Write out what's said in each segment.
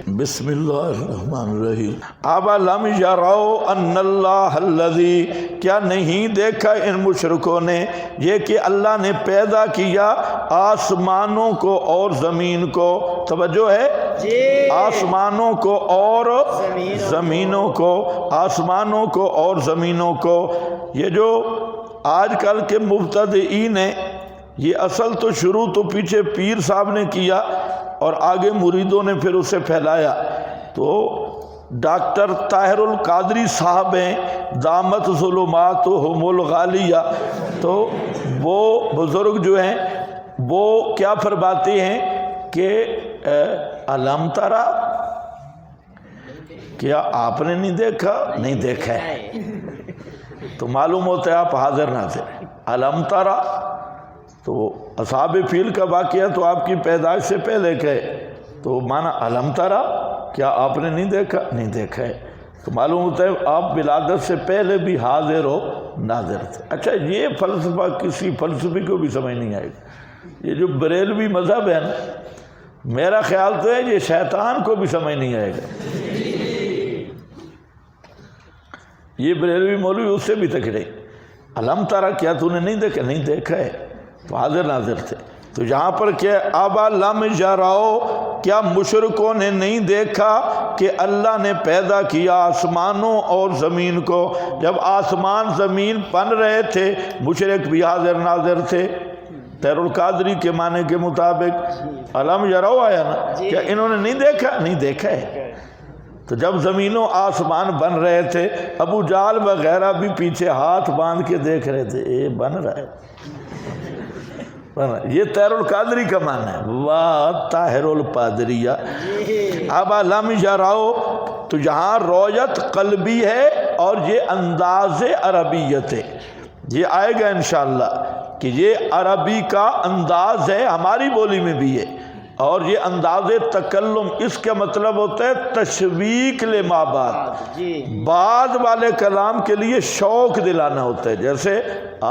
بسم اللہ الرحمن الرحیم۔ اَوَلَمْ يَرَوْا أَنَّ اللَّهَ الَّذِي، کیا نہیں دیکھا ان مشرکوں نے یہ کہ اللہ نے پیدا کیا آسمانوں کو اور زمین کو، توجہ ہے جی، آسمانوں کو اور زمینوں کو، آسمانوں کو اور زمینوں کو۔ یہ جو آج کل کے مبتدئین ہیں، یہ اصل تو شروع تو پیچھے پیر صاحب نے کیا اور آگے مریدوں نے پھر اسے پھیلایا۔ تو ڈاکٹر طاہر القادری صاحب ہیں، دامت ظلماتہم الغالیہ، تو وہ بزرگ جو ہیں وہ کیا فرماتے ہیں کہ علم ترا، کیا آپ نے نہیں دیکھا؟ نہیں دیکھا ہے تو معلوم ہوتا ہے آپ حاضر ناظر۔ علم ترا تو اصحاب فیل کا واقعہ تو آپ کی پیدائش سے پہلے کا ہے، تو مانا علم ترا، کیا آپ نے نہیں دیکھا؟ نہیں دیکھا ہے، تو معلوم ہوتا ہے آپ ولادت سے پہلے بھی حاضر و ناظر تھے۔ اچھا، یہ فلسفہ کسی فلسفی کو بھی سمجھ نہیں آئے گا۔ یہ جو بریلوی مذہب ہے نا، میرا خیال تو ہے یہ شیطان کو بھی سمجھ نہیں آئے گا۔ یہ بریلوی مولوی اس سے بھی تکڑے، علم ترا، کیا تو نے نہیں دیکھا؟ نہیں دیکھا ہے، تو حاضر ناظر تھے۔ تو یہاں پر کیا اَوَلَمْ يَرَوْا، کیا مشرکوں نے نہیں دیکھا کہ اللہ نے پیدا کیا آسمانوں اور زمین کو؟ جب آسمان زمین بن رہے تھے مشرک بھی حاضر ناظر تھے۔ طاہر القادری کے معنی کے مطابق علم یروا آیا نا، کیا انہوں نے نہیں دیکھا؟ نہیں دیکھا ہے۔ تو جب زمین و آسمان بن رہے تھے، ابو جہل وغیرہ بھی پیچھے ہاتھ باندھ کے دیکھ رہے تھے، اے بن رہا ہے۔ یہ طاہر القادری کا معنی ہے، واہ طاہر القادریہ۔ اَوَلَمْ يَرَوْا، تو یہاں رویت قلبی ہے اور یہ انداز عربیت ہے، یہ آئے گا انشاءاللہ کہ یہ عربی کا انداز ہے، ہماری بولی میں بھی ہے، اور یہ انداز تکلم، اس کا مطلب ہوتا ہے تشویق لما بعد، بعد والے کلام کے لیے شوق دلانا ہوتا ہے۔ جیسے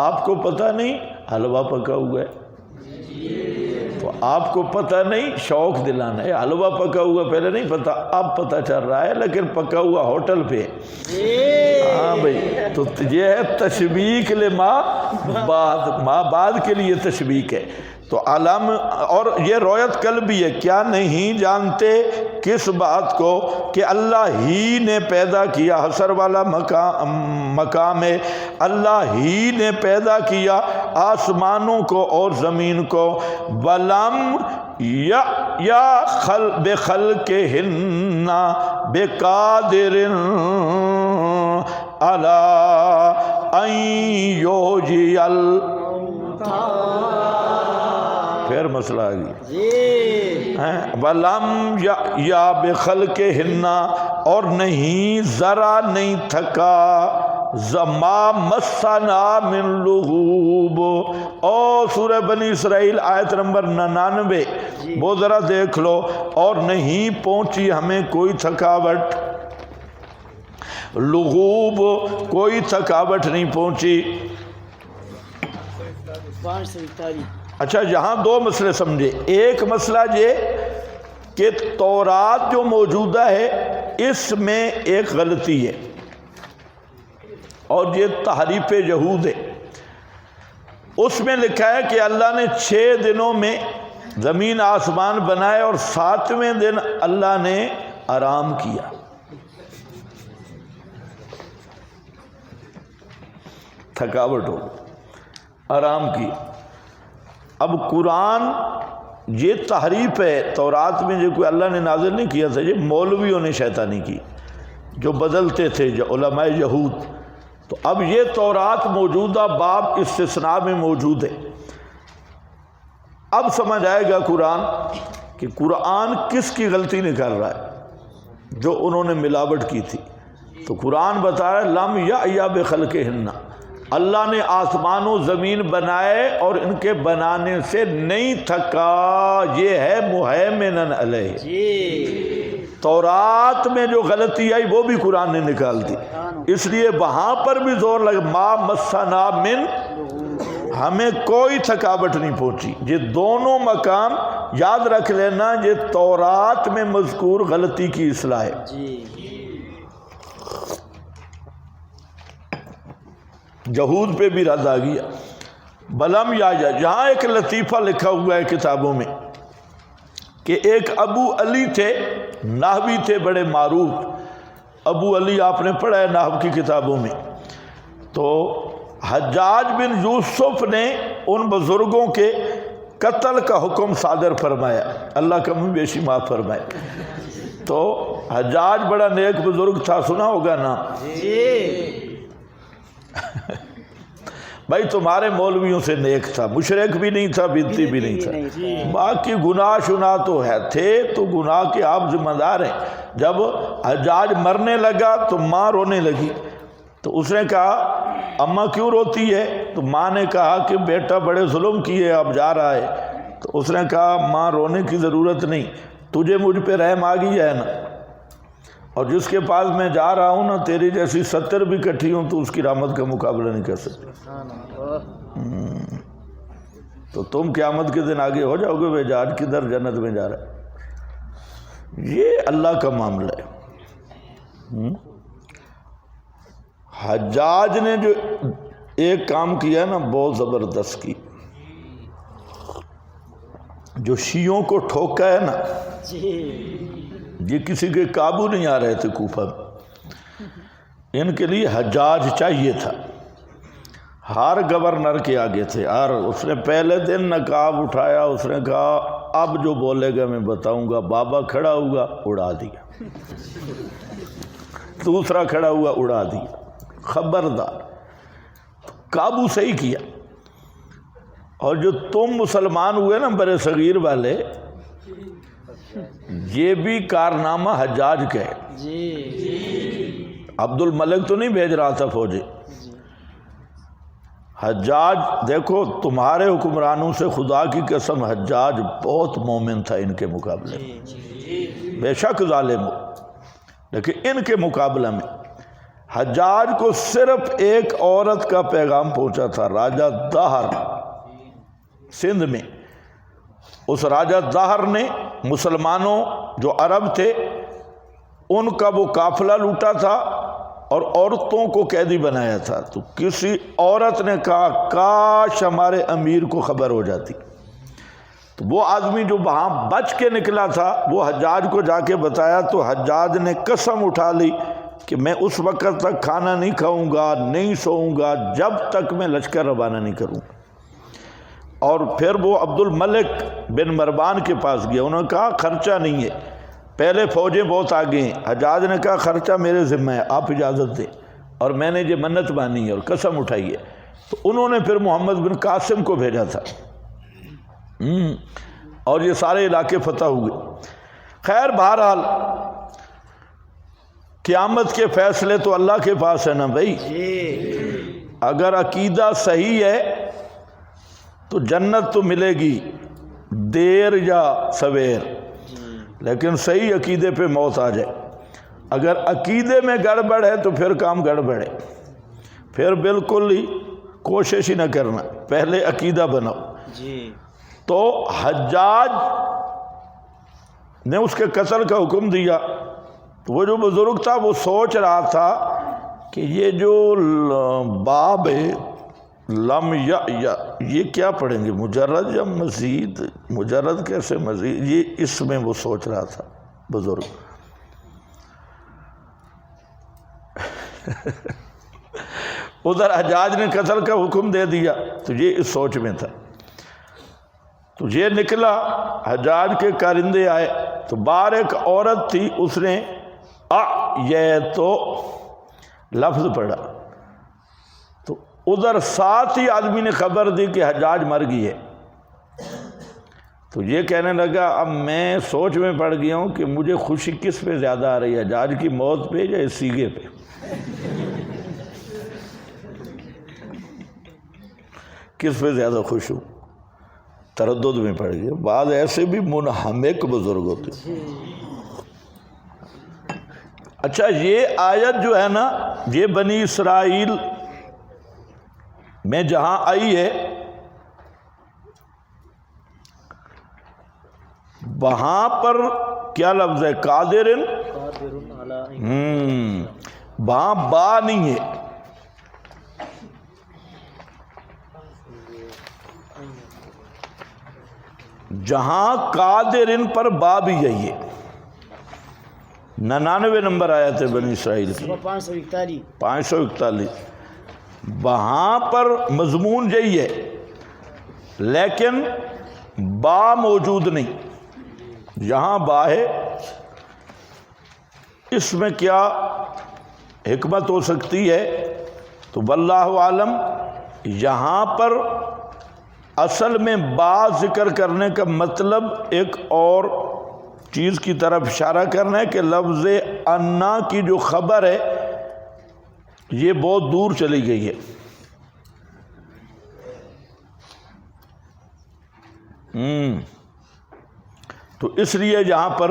آپ کو پتہ نہیں حلوہ پکا ہوا ہے، تو آپ کو پتہ نہیں، شوق دلانا ہے۔ حلوہ پکا ہوا پہلے نہیں پتہ، اب پتہ چل رہا ہے، لیکن پکا ہوا ہوٹل پہ۔ ہاں بھائی، تو یہ ہے تشویق لما بعد، ما بعد کے لیے تشویق ہے۔ تو علم، اور یہ رویت قلبی ہے، کیا نہیں جانتے کس بات کو کہ اللہ ہی نے پیدا کیا، حسر والا مقام ہے، اللہ ہی نے پیدا کیا آسمانوں کو اور زمین کو۔ ولم یا بخلقہن بقادر علی ان یحیی پھر مسئلہ آ گیا۔ وَلَمْ یا بِخَلْقِهِنَّ، اور نہیں ذرا نہیں تھکا، مَا مَسَّنَا مِن لُغُوبٍ، اور سورہ بنی اسرائیل آیت نمبر 99، وہ ذرا دیکھ لو، اور نہیں پہنچی ہمیں کوئی تھکاوٹ، لغوب کوئی تھکاوٹ نہیں پہنچی۔ اچھا، یہاں دو مسئلے سمجھے۔ ایک مسئلہ یہ کہ تورات جو موجودہ ہے اس میں ایک غلطی ہے، اور یہ تحریف یہود ہے۔ اس میں لکھا ہے کہ اللہ نے 6 دنوں میں زمین آسمان بنائے اور 7ویں دن اللہ نے آرام کیا۔ تھکاوٹ ہو، آرام کیا۔ اب قرآن یہ تحریف ہے، تورات میں جو کوئی اللہ نے نازل نہیں کیا تھا، یہ مولویوں نے شیطانی کی جو بدلتے تھے، جو علماء یہود۔ تو اب یہ تورات موجودہ باب استثناء میں موجود ہے۔ اب سمجھ آئے گا قرآن کہ قرآن کس کی غلطی نکال رہا ہے، جو انہوں نے ملاوٹ کی تھی۔ تو قرآن بتا رہا ہے لم یا بخلقہن، اللہ نے آسمان و زمین بنائے اور ان کے بنانے سے نہیں تھکا، یہ ہے مہیمن علیہ۔ تورات میں جو غلطی آئی وہ بھی قرآن نے نکال دی، اس لیے وہاں پر بھی زور لگا ما مسنا من، ہمیں کوئی تھکاوٹ نہیں پہنچی۔ یہ دونوں مقام یاد رکھ لینا یہ تورات میں مذکور غلطی کی اصلاح ہے. یہود پہ بھی رد آ گیا. بلم یا یہاں ایک لطیفہ لکھا ہوا ہے کتابوں میں کہ ایک ابو علی تھے، نحوی تھے بڑے معروف. ابو علی آپ نے پڑھا ہے نحو کی کتابوں میں. تو حجاج بن یوسف نے ان بزرگوں کے قتل کا حکم صادر فرمایا، اللہ کمی بیشی معاف فرمائے. تو حجاج بڑا نیک بزرگ تھا، سنا ہوگا نا. بھائی تمہارے مولویوں سے نیک تھا، مشرک بھی نہیں تھا، بدعتی بھی نہیں تھا. باقی گناہ شنا تو ہے تھے، تو گناہ کے آپ ذمہ دار ہیں. جب حجاج مرنے لگا تو ماں رونے لگی. تو اس نے کہا اماں کیوں روتی ہے؟ تو ماں نے کہا کہ بیٹا بڑے ظلم کیے، اب جا رہا ہے. تو اس نے کہا ماں رونے کی ضرورت نہیں، تجھے مجھ پہ رحم آ گئی ہے نا، اور جس کے پاس میں جا رہا ہوں نا تیری جیسی 70 بھی کٹھی ہوں تو اس کی رحمت کا مقابلہ نہیں کر سکتے. تو تم قیامت کے دن آگے ہو جاؤ گے بے جان کدھر جنت میں جا رہا ہے. یہ اللہ کا معاملہ ہے. حجاج نے جو ایک کام کیا نا بہت زبردست کی، جو شیعوں کو ٹھوکا ہے نا، یہ کسی کے قابو نہیں آ رہے تھے کوفہ میں. ان کے لیے حجاج چاہیے تھا. ہر گورنر کے آگے تھے، اور اس نے پہلے دن نقاب اٹھایا، اس نے کہا اب جو بولے گا میں بتاؤں گا. بابا کھڑا ہوا اڑا دیا، دوسرا کھڑا ہوا اڑا دیا. خبردار، قابو صحیح کیا. اور جو تم مسلمان ہوئے نا برے صغیر والے، یہ بھی کارنامہ حجاج کا ہے. عبد الملک تو نہیں بھیج رہا تھا فوجی. حجاج دیکھو تمہارے حکمرانوں سے خدا کی قسم حجاج بہت مومن تھا ان کے مقابلے میں، بے شک ظالم ہو، لیکن ان کے مقابلہ میں حجاج کو صرف ایک عورت کا پیغام پہنچا تھا. راجہ داہر سندھ میں، اس راجہ داہر نے مسلمانوں جو عرب تھے ان کا وہ قافلہ لوٹا تھا اور عورتوں کو قیدی بنایا تھا. تو کسی عورت نے کہا کاش ہمارے امیر کو خبر ہو جاتی. تو وہ آدمی جو وہاں بچ کے نکلا تھا وہ حجاج کو جا کے بتایا. تو حجاج نے قسم اٹھا لی کہ میں اس وقت تک کھانا نہیں کھاؤں گا، نہیں سوؤں گا جب تک میں لشکر روانہ نہیں کروں. اور پھر وہ عبد الملک بن مروان کے پاس گیا. انہوں نے کہا خرچہ نہیں ہے، پہلے فوجیں بہت آگے ہیں. حجاج نے کہا خرچہ میرے ذمہ ہے، آپ اجازت دیں، اور میں نے یہ منت مانی ہے اور قسم اٹھائی ہے. تو انہوں نے پھر محمد بن قاسم کو بھیجا تھا، اور یہ سارے علاقے فتح ہوئے. خیر بہرحال قیامت کے فیصلے تو اللہ کے پاس ہے نا بھائی. اگر عقیدہ صحیح ہے تو جنت تو ملے گی دیر یا سویر، لیکن صحیح عقیدے پہ موت آ جائے. اگر عقیدے میں گڑبڑ ہے تو پھر کام گڑبڑ ہے، پھر بالکل ہی کوشش ہی نہ کرنا، پہلے عقیدہ بناؤ. تو حجاج نے اس کے قتل کا حکم دیا. تو وہ جو بزرگ تھا وہ سوچ رہا تھا کہ یہ جو باب ہے لم یا یہ کیا پڑھیں گے، مجرد یا مزید؟ مجرد کیسے مزید؟ یہ اس میں وہ سوچ رہا تھا بزرگ. ادھر حجاج نے قتل کا حکم دے دیا تو یہ اس سوچ میں تھا. تو یہ نکلا، حجاج کے کارندے آئے تو باہر ایک عورت تھی، اس نے یہ تو لفظ پڑھا. تو ادھر ساتھ ہی آدمی نے خبر دی کہ حجاج مر گئی ہے. تو یہ کہنے لگا اب میں سوچ میں پڑ گیا ہوں کہ مجھے خوشی کس پہ زیادہ آ رہی ہے، حجاج کی موت پہ یا اس سیگے پہ. کس پہ زیادہ خوش ہوں، تردد میں پڑ گیا. بعض ایسے بھی منہمک بزرگ ہوتے. اچھا یہ آیت جو ہے نا یہ بنی اسرائیل میں جہاں آئی ہے وہاں پر کیا لفظ ہے؟ قادرن، وہاں با نہیں ہے، جہاں قادرن پر با بھی یہی ہے۔ 99 نمبر آیت ہے بنی اسرائیل کی، 541، وہاں پر مضمون یہی ہے لیکن با موجود نہیں، یہاں با ہے۔ اس میں کیا حکمت ہو سکتی ہے؟ تو واللہ عالم، یہاں پر اصل میں با ذکر کرنے کا مطلب ایک اور چیز کی طرف اشارہ کرنا ہے کہ لفظ انا کی جو خبر ہے یہ بہت دور چلی گئی ہے۔ تو اس لیے یہاں پر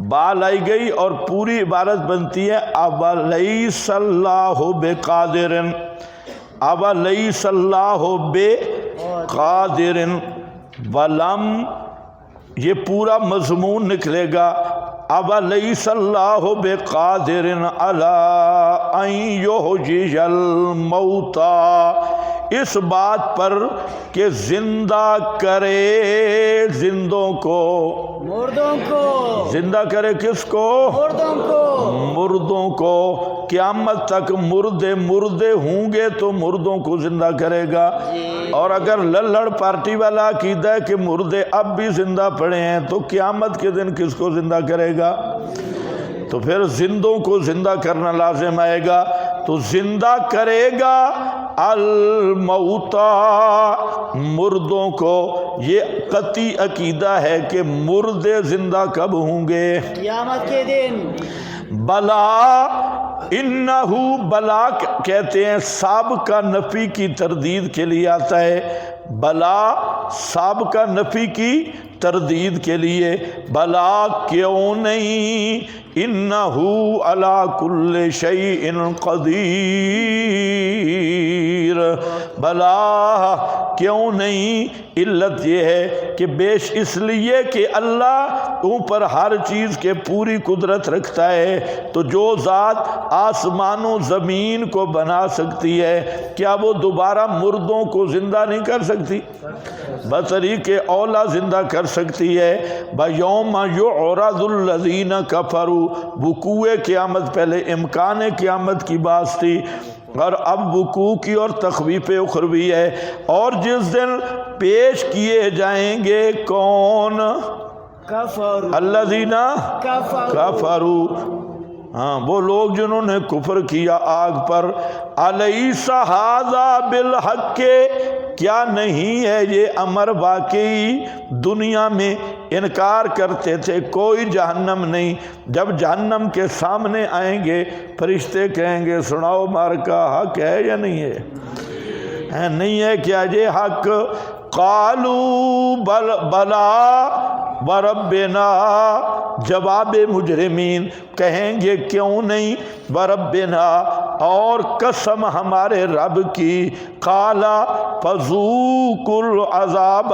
با لائی گئی اور پوری عبارت بنتی ہے اولیس اللہ بقادر، اولیس اللہ بقادر، ولم، یہ پورا مضمون نکلے گا اولیس اللہ بقادر علی ان یحیی الموتی، اس بات پر کہ زندہ کرے زندوں کو، مردوں کو، زندہ کرے کس کو؟ مردوں کو، مردوں کو، قیامت تک مردے ہوں گے تو مردوں کو زندہ کرے گا۔ اور اگر للڑ پارٹی والا عقیدہ ہے کہ مردے اب بھی زندہ پڑے ہیں تو قیامت کے دن کس کو زندہ کرے گا؟ تو پھر زندوں کو زندہ کرنا لازم آئے گا۔ تو زندہ کرے گا الموتا، مردوں کو۔ یہ قطعی عقیدہ ہے کہ مردے زندہ کب ہوں گے؟ قیامت کے دن۔ بلا، انہو، بلا کہتے ہیں سابقہ نفی کی تردید کے لیے آتا ہے، بلا سابقہ نفی کی تردید کے لیے، بلا کیوں نہیں، انہو علی کل شیء قدیر، بلا کیوں نہیں، علت یہ ہے کہ بیش اس لیے کہ اللہ اوپر ہر چیز کے پوری قدرت رکھتا ہے، تو جو ذات آسمان و زمین کو بنا سکتی ہے کیا وہ دوبارہ مردوں کو زندہ نہیں کر سکتی؟ بطریق اولا زندہ کر سکتی ہے۔ بَيَوْمَ يُعْرَضُ الَّذِينَ كَفَرُوا، وقوع قیامت، پہلے امکان قیامت کی بات تھی اور اب وقوع کی اور تخویف اخروی ہے۔ اور جس دن پیش کیے جائیں گے کون؟ کفر، الذین کفروا، ہاں وہ لوگ جنہوں نے کفر کیا آگ پر۔ الیس ھذا بالحق، کیا نہیں ہے یہ امر واقعی؟ دنیا میں انکار کرتے تھے کوئی جہنم نہیں، جب جہنم کے سامنے آئیں گے فرشتے کہیں گے سناؤ مارکا حق ہے یا نہیں ہے؟ نہیں ہے کیا یہ حق؟ قالوا بلا وربنا، جواب مجرمین کہیں گے کیوں نہیں، وربنا، اور قسم ہمارے رب کی، قالا فذوقوا العذاب،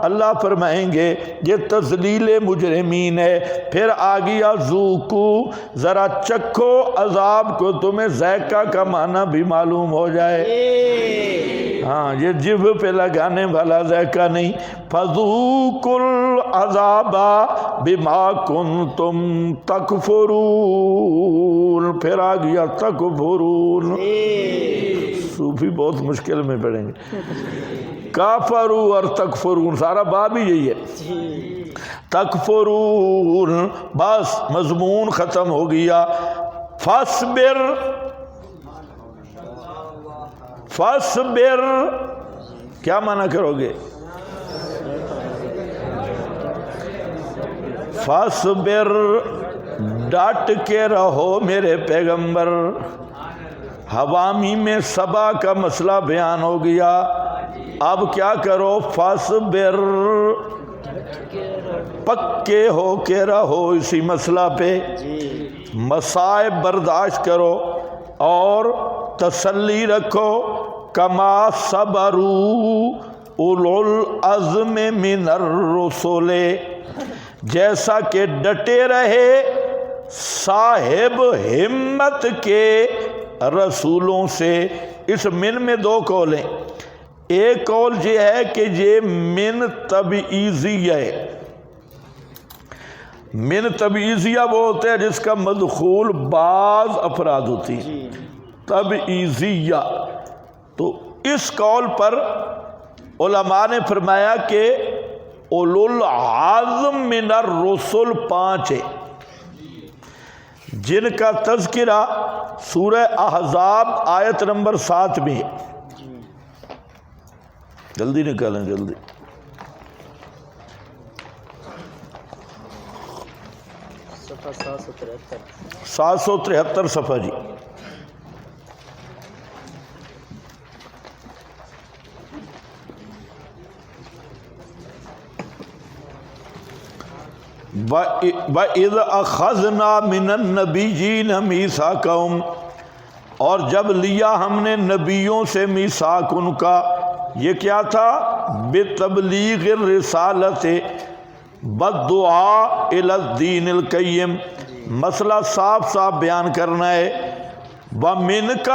اللہ فرمائیں گے یہ تذلیل مجرمین ہے۔ پھر آ گیا ذوقو، ذرا چکھو عذاب کو، تمہیں ذائقہ کا معنی بھی معلوم ہو جائے، ہاں یہ جب پہ لگانے والا ذائقہ نہیں۔ فذوقوا العذاب بما کنتم تکفرون، پھر آ گیا تکفرون، صوفی بہت مشکل میں پڑیں گے، کافرون اور تکفرون سارا باب ہی یہی ہے، تکفرون، بس مضمون ختم ہو گیا۔ فاصبر، فاصبر کیا معنی کرو گے؟ فاصبر، ڈٹ کے رہو میرے پیغمبر۔ حوامی میں سبا کا مسئلہ بیان ہو گیا، اب کیا کرو؟ فاصبر، پکے ہو کے رہو اسی مسئلہ پہ، مصائب برداشت کرو اور تسلی رکھو، کما صبروا اولو العزم من الرسل، جیسا کہ ڈٹے رہے صاحب ہمت کے رسولوں سے۔ اس من میں دو قول ہیں، ایک قول یہ ہے کہ یہ من تبعیضیہ ہے۔ من تبعیضیہ وہ ہوتا ہے جس کا مدخول بعض افراد ہوتی ہیں، تبعیضیہ۔ تو اس قول پر علماء نے فرمایا کہ اولو العزم من الرسل 5 ہے، جن کا تذکرہ سورہ احزاب آیت نمبر 7 میں ہے۔ جلدی نکالیں جلدی۔ صفحہ 773 773 صفحہ جی۔ وَإِذْ أَخَذْنَا مِنَ النَّبِيِّينَ مِيثَاقَهُمْ، اور جب لیا ہم نے نبیوں سے میثاق ان کا، یہ کیا تھا؟ بِتَبْلِيغِ الرِّسَالَةِ بَالدُّعَاءِ إِلَى الدِّينِ الْقَيِّمِ، مسئلہ صاف صاف بیان کرنا ہے۔ وَمِنْكَ،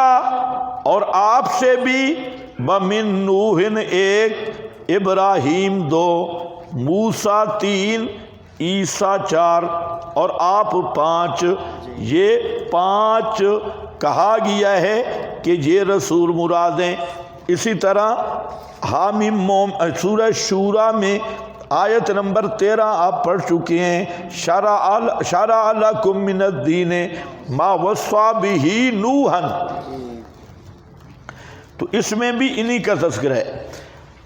اور آپ سے بھی، وَمِن نُوحٍ 1، ابراہیم 2، موسیٰ 3، عیسیٰ 4، اور آپ 5۔ یہ 5 کہا گیا ہے کہ یہ رسول مراد ہیں۔ اسی طرح حامیم سورہ شورى میں آیت نمبر 13 آپ پڑھ چکے ہیں، شرع لکم من الدین ما وصى بہ نوحا، تو اس میں بھی انہی کا تذکرہ ہے۔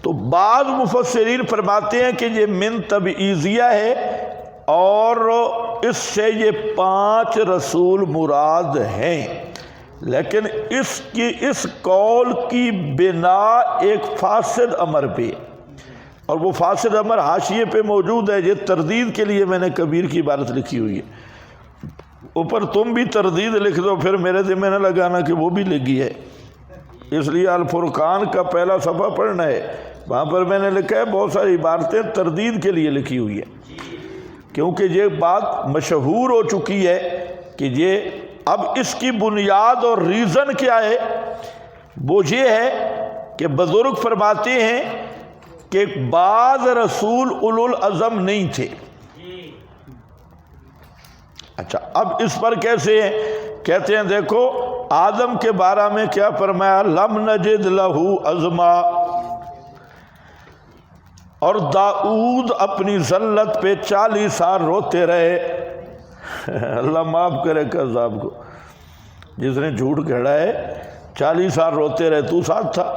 تو بعض مفسرین فرماتے ہیں کہ یہ من تبعیضیہ ہے اور اس سے یہ 5 رسول مراد ہیں، لیکن اس قول کی بنا ایک فاسد امر پہ، اور وہ فاسد امر حاشیے پہ موجود ہے۔ یہ تردید کے لیے میں نے کبیر کی عبارت لکھی ہوئی ہے، اوپر تم بھی تردید لکھ دو، پھر میرے ذمہ نہ لگانا کہ وہ بھی لگی ہے۔ اس لیے الفرقان کا پہلا صفحہ پڑھنا ہے، وہاں پر میں نے لکھا ہے بہت ساری عبارتیں تردید کے لیے لکھی ہوئی ہیں، کیونکہ یہ بات مشہور ہو چکی ہے کہ یہ اب اس کی بنیاد اور ریزن کیا ہے؟ وہ یہ ہے کہ بزرگ فرماتے ہیں کہ بعض رسول اولو العزم نہیں تھے۔ اچھا، اب اس پر کیسے ہیں؟ کہتے ہیں دیکھو آدم کے بارے میں کیا فرمایا، لم نجد لہو عزما، اور داؤد اپنی ذلت پہ 40 سال روتے رہے۔ اللہ معاف کرے کذاب کو، جس نے جھوٹ کہا ہے 40 سال روتے رہے، تو ساتھ تھا؟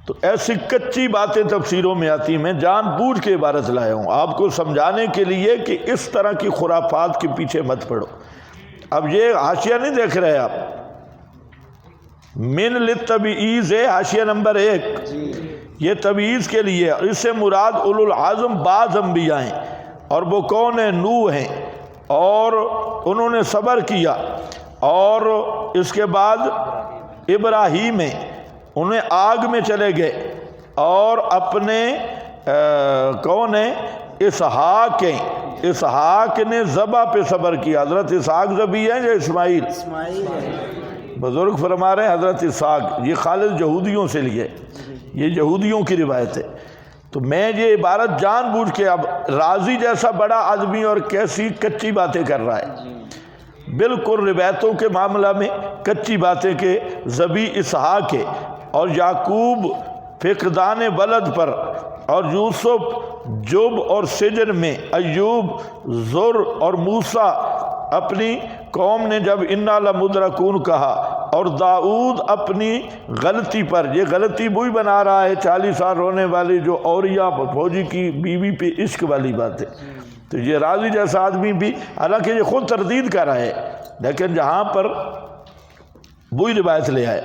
تو ایسی کچی باتیں تفسیروں میں آتی، میں جان بوجھ کے عبارت لایا ہوں آپ کو سمجھانے کے لیے کہ اس طرح کی خرافات کے پیچھے مت پڑو۔ اب یہ حاشیہ نہیں دیکھ رہے آپ، من للتبعیض ہے حاشیہ نمبر 1، یہ تبعیض کے لیے، اور اس سے مراد اولو العزم بعض انبیاء ہیں، اور وہ کون ہیں؟ نوح ہیں، اور انہوں نے صبر کیا، اور اس کے بعد ابراہیم ہیں، انہیں آگ میں چلے گئے، اور اپنے کون ہیں؟ اسحاق ہیں، اسحاق نے ذبح پہ صبر کیا۔ حضرت اسحاق ذبیح ہیں یا اسماعیل؟ بزرگ فرما رہے ہیں حضرت اسحاق، یہ خالص یہودیوں سے لیے، یہ یہودیوں کی روایت ہے۔ تو میں یہ عبارت جان بوجھ کے، اب راضی جیسا بڑا آدمی اور کیسی کچی باتیں کر رہا ہے، بالکل روایتوں کے معاملہ میں کچی باتیں کہ ذبیح اسحاق ہے، اور یعقوب فقدان ولد پر، اور یوسف جب اور سجن میں، ایوب زر اور موسیٰ اپنی قوم نے جب انا لمدرکون کہا، اور داؤد اپنی غلطی پر، یہ غلطی وہی بنا رہا ہے 40 سال رونے والی جو اوریا فوجی کی بیوی پہ عشق والی بات ہے۔ تو یہ راضی جیسا آدمی بھی، حالانکہ یہ خود تردید کر رہا ہے، لیکن جہاں پر وہی روایت لے آئے،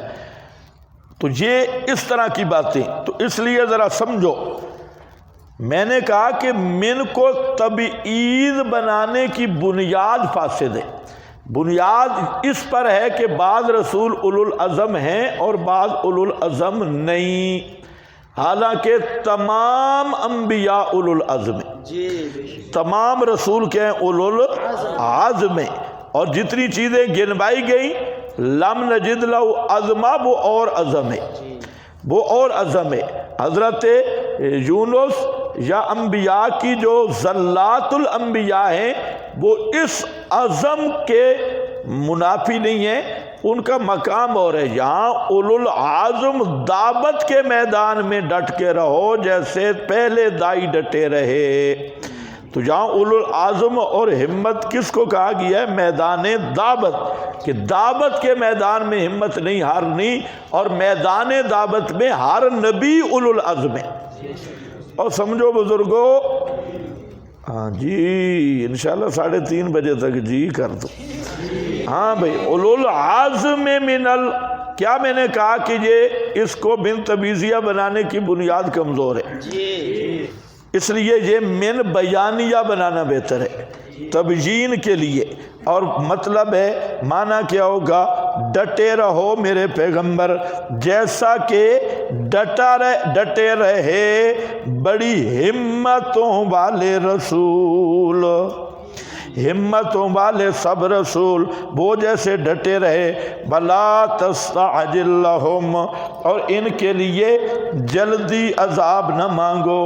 تو یہ اس طرح کی باتیں، تو اس لیے ذرا سمجھو۔ میں نے کہا کہ من کو تبعیض بنانے کی بنیاد فاسد ہے، بنیاد اس پر ہے کہ بعض رسول اولو العزم ہیں اور بعض اولو العزم نہیں، حالانکہ تمام انبیاء اولو العزم ہیں۔ جی تمام رسول کے ہیں اولو العزم میں، اور جتنی چیزیں گنوائی گئیں لم نجد لہو عزما، وہ اور عزم ہے، وہ اور عزم ہے۔ حضرت یونس یا انبیاء کی جو ذلات الانبیاء ہیں وہ اس عزم کے منافی نہیں ہیں، ان کا مقام اور ہے۔ یہاں اولو العزم دعوت کے میدان میں ڈٹ کے رہو جیسے پہلے دائی ڈٹے رہے، تو جہاں اولو العزم اور ہمت کس کو کہا گیا ہے؟ میدان دعوت، کہ دعوت کے میدان میں ہمت نہیں ہارنی، اور میدان دعوت میں ہر نبی اولو العزم ہے۔ اور سمجھو بزرگو، ہاں جی انشاءاللہ 3:30 بجے تک جی کر دو۔ ہاں بھئی اولو العزم من کیا میں نے کہا کہ یہ اس کو بن تبیزیہ بنانے کی بنیاد کمزور ہے، اس لیے یہ من بیانیہ بنانا بہتر ہے تبیین کے لیے، اور مطلب ہے معنی کیا ہوگا؟ ڈٹے رہو میرے پیغمبر جیسا کہ ڈٹے رہے بڑی ہمتوں والے رسول، ہمتوں والے سب رسول وہ جیسے ڈٹے رہے۔ بلا تستعجل لہم، اور ان کے لیے جلدی عذاب نہ مانگو۔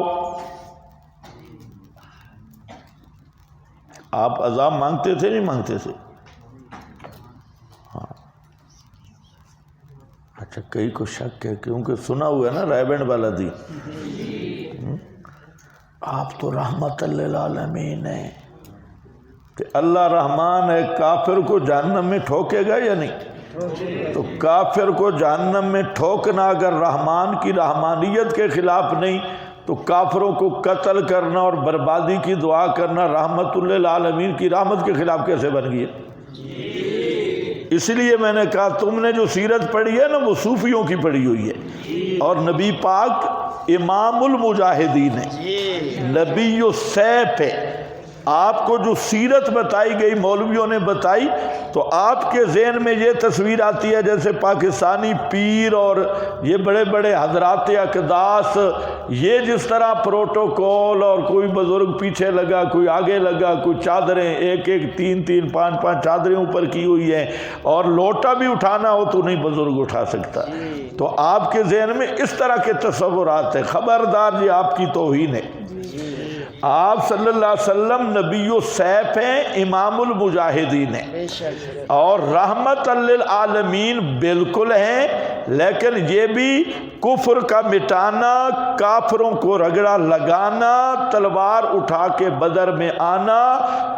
آپ عذاب مانگتے تھے نہیں مانگتے تھے؟ ہاں اچھا، کئی کو شک ہے کیونکہ سنا ہوا ہے نا رائے بینڈ والا دی، آپ تو رحمت للعالمین ہیں، کہ اللہ رحمان ہے، کافر کو جہنم میں ٹھوکے گا یا نہیں؟ تو کافر کو جہنم میں ٹھوکنا اگر رحمان کی رحمانیت کے خلاف نہیں تو کافروں کو قتل کرنا اور بربادی کی دعا کرنا رحمت للعالمین کی رحمت کے خلاف کیسے بن گئی ہے؟ اس لیے میں نے کہا تم نے جو سیرت پڑھی ہے نا وہ صوفیوں کی پڑھی ہوئی ہے، اور نبی پاک امام المجاہدین ہے، نبی السیف ہے۔ آپ کو جو سیرت بتائی گئی مولویوں نے بتائی تو آپ کے ذہن میں یہ تصویر آتی ہے جیسے پاکستانی پیر اور یہ بڑے بڑے حضرات اقداس یہ جس طرح پروٹوکول، اور کوئی بزرگ پیچھے لگا، کوئی آگے لگا، کوئی چادریں ایک 3 5 چادریں اوپر کی ہوئی ہیں، اور لوٹا بھی اٹھانا ہو تو نہیں بزرگ اٹھا سکتا، تو آپ کے ذہن میں اس طرح کے تصورات ہیں، خبردار یہ آپ کی توہین ہے۔ آپ صلی اللہ علیہ وسلم نبی السیف ہیں، امام المجاہدین ہیں، اور رحمت للعالمین بالکل ہیں، لیکن یہ بھی کفر کا مٹانا، کافروں کو رگڑا لگانا، تلوار اٹھا کے بدر میں آنا،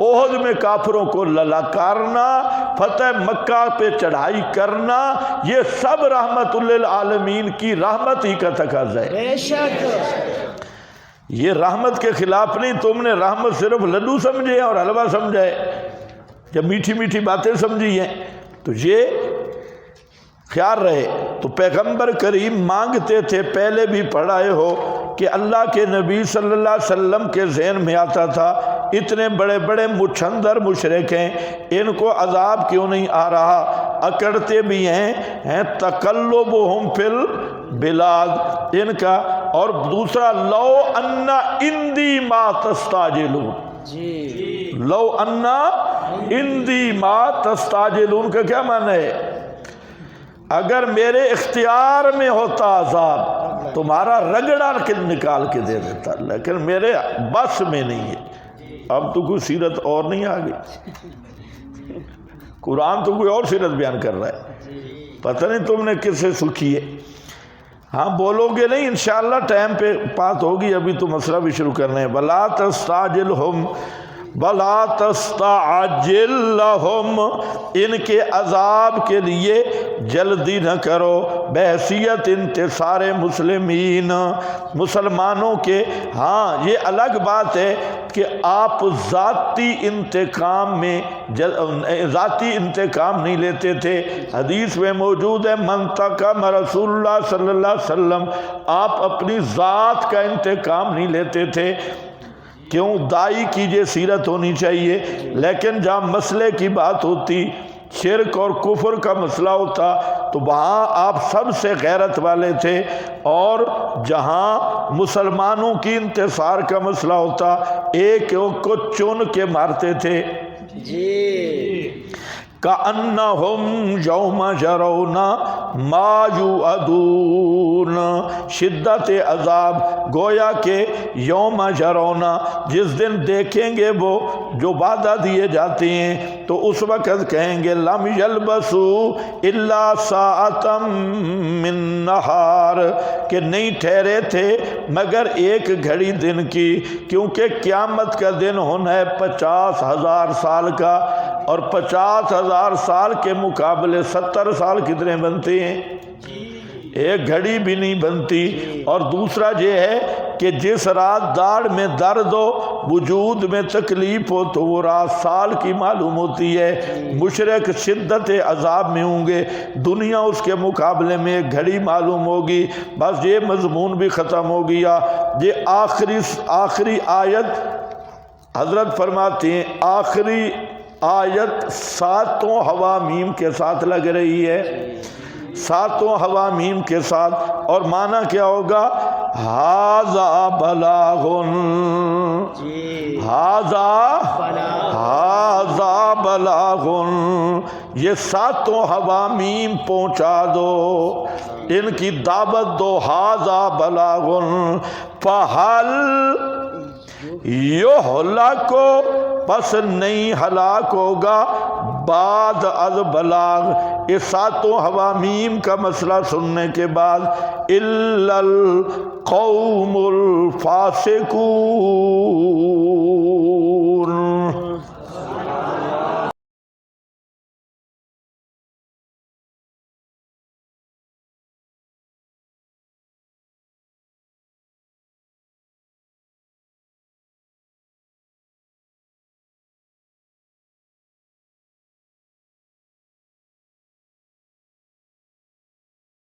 احد میں کافروں کو للکارنا، فتح مکہ پہ چڑھائی کرنا، یہ سب رحمت للعالمین کی رحمت ہی کا تقاضا ہے۔ بے شک یہ رحمت کے خلاف نہیں، تم نے رحمت صرف لڈو سمجھے اور حلوہ سمجھا ہے، جب میٹھی میٹھی باتیں سمجھی ہیں تو یہ خیال رہے۔ تو پیغمبر کریم مانگتے تھے، پہلے بھی پڑھائے ہو کہ اللہ کے نبی صلی اللہ علیہ وسلم کے ذہن میں آتا تھا اتنے بڑے بڑے مچھندر مشرک ہیں، ان کو عذاب کیوں نہیں آ رہا؟ اکڑتے بھی ہیں تقلبہم فی البلاد ان کا، اور دوسرا لو ان عندی ما تستعجلون، لو ان عندی ما تستعجلون کا کیا معنی ہے؟ اگر میرے اختیار میں ہوتا عذاب تمہارا رگڑا نکال کے دے دیتا، لیکن میرے بس میں نہیں ہے۔ اب تو کوئی سیرت اور نہیں آ گئی، قرآن تو کوئی اور سیرت بیان کر رہا ہے، پتہ نہیں تم نے کس سے سکھی ہے۔ ہاں بولو گے نہیں انشاءاللہ ٹائم پہ بات ہوگی، ابھی تو مسئلہ بھی شروع کرنے ہیں۔ بلا تستعجلہم بلا تستعجل لہم، ان کے عذاب کے لیے جلدی نہ کرو، بحیثیت انتصار مسلمین، مسلمانوں کے۔ ہاں یہ الگ بات ہے کہ آپ ذاتی انتقام میں ذاتی انتقام نہیں لیتے تھے، حدیث میں موجود ہے منتقم رسول اللہ صلی اللہ علیہ وسلم، آپ اپنی ذات کا انتقام نہیں لیتے تھے۔ کیوں؟ دائی کیجئے سیرت ہونی چاہیے، لیکن جہاں مسئلے کی بات ہوتی، شرک اور کفر کا مسئلہ ہوتا تو وہاں آپ سب سے غیرت والے تھے، اور جہاں مسلمانوں کی انتصار کا مسئلہ ہوتا ایک کو چن کے مارتے تھے. جی کأنہم یوم یرون ما یوعدون، شدت عذاب گویا کہ یوم یرون جس دن دیکھیں گے وہ جو وعدہ دیے جاتے ہیں تو اس وقت کہیں گے لم یلبسوا الا ساعۃ من نہار، کہ نہیں ٹھہرے تھے مگر ایک گھڑی دن کی، کیونکہ قیامت کا دن ہونا ہے 50,000 سال کا، اور 50,000 سال کے مقابلے 70 سال کتنے بنتے ہیں؟ ایک گھڑی بھی نہیں بنتی. اور دوسرا یہ ہے کہ جس رات داڑھ میں درد ہو، وجود میں تکلیف ہو، تو وہ رات سال کی معلوم ہوتی ہے. مشرک شدت عذاب میں ہوں گے، دنیا اس کے مقابلے میں ایک گھڑی معلوم ہوگی. بس یہ مضمون بھی ختم ہو گیا. یہ آخری آیت حضرت فرماتے ہیں، آخری آیت 7 حوامیم کے ساتھ لگ رہی ہے، 7 حوامیم کے ساتھ. اور معنی کیا ہوگا؟ ھذا بلاغ، ھذا بلاغ، یہ 7 حوامیم پہنچا دو، ان کی دعوت دو. ھذا بلاغ فہل یہلک، پس نہیں ہلاک ہوگا بعد از بلاغ، اس 7 حوامیم کا مسئلہ سننے کے بعد، الا القوم الفاسقون،